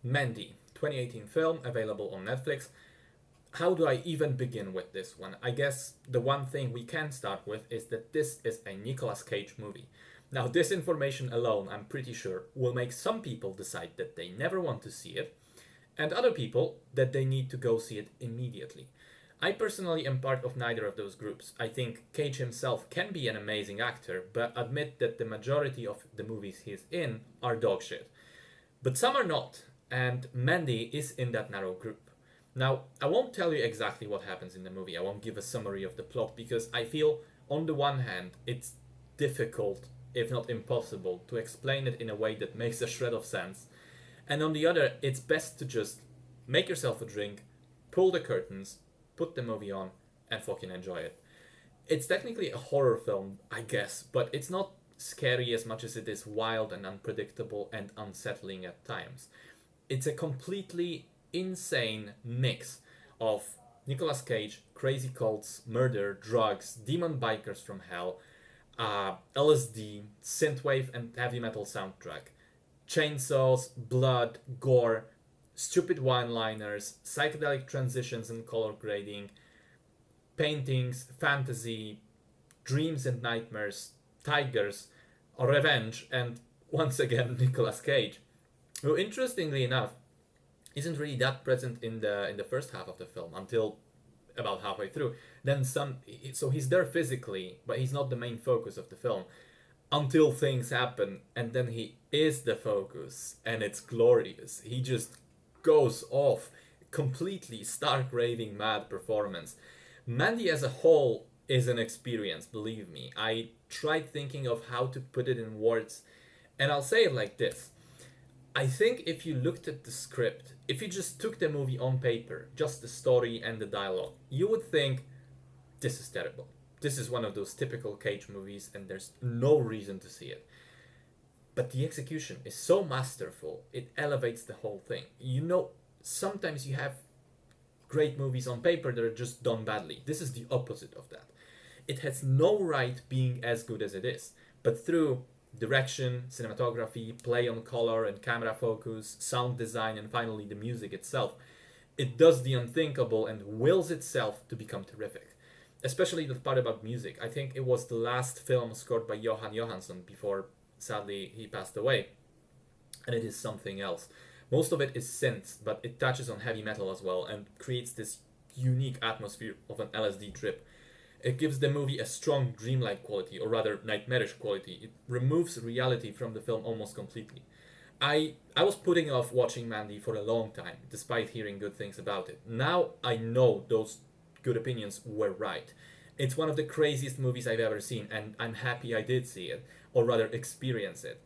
Mandy, 2018 film, available on Netflix. How do I even begin with this one? I guess the one thing we can start with is that this is a Nicolas Cage movie. Now, this information alone, I'm pretty sure, will make some people decide that they never want to see it, and other people that they need to go see it immediately. I personally am part of neither of those groups. I think Cage himself can be an amazing actor, but admit that the majority of the movies he's in are dog shit. But some are not, and Mandy is in that narrow group. Now, I won't tell you exactly what happens in the movie, I won't give a summary of the plot, because I feel, on the one hand, it's difficult, if not impossible, to explain it in a way that makes a shred of sense, and on the other, it's best to just make yourself a drink, pull the curtains, put the movie on, and fucking enjoy it. It's technically a horror film, I guess, but it's not scary as much as it is wild and unpredictable and unsettling at times. It's a completely insane mix of Nicolas Cage, crazy cults, murder, drugs, demon bikers from hell, LSD, synthwave and heavy metal soundtrack, chainsaws, blood, gore, stupid one-liners, psychedelic transitions and color grading, paintings, fantasy, dreams and nightmares, tigers, revenge, and once again Nicolas Cage, who interestingly enough isn't really that present in the first half of the film until about halfway through. Then some, so he's there physically, but he's not the main focus of the film until things happen, and then he is the focus, and it's glorious. He just goes off, completely stark raving mad performance. Mandy as a whole is an experience, believe me. I tried thinking of how to put it in words, and I'll say it like this. I think if you looked at the script, if you just took the movie on paper, just the story and the dialogue, you would think, this is terrible. This is one of those typical Cage movies and there's no reason to see it. But the execution is so masterful, it elevates the whole thing. You know, sometimes you have great movies on paper that are just done badly. This is the opposite of that. It has no right being as good as it is, but through direction, cinematography, play on color and camera focus, sound design, and finally the music itself, it does the unthinkable and wills itself to become terrific. Especially the part about music. I think it was the last film scored by Johan Johansson before, sadly, he passed away. And it is something else. Most of it is synths, but it touches on heavy metal as well and creates this unique atmosphere of an LSD trip. It gives the movie a strong dreamlike quality, or rather nightmarish quality. It removes reality from the film almost completely. I was putting off watching Mandy for a long time, despite hearing good things about it. Now I know those good opinions were right. It's one of the craziest movies I've ever seen, and I'm happy I did see it, or rather experience it.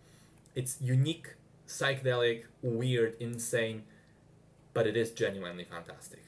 It's unique, psychedelic, weird, insane, but it is genuinely fantastic.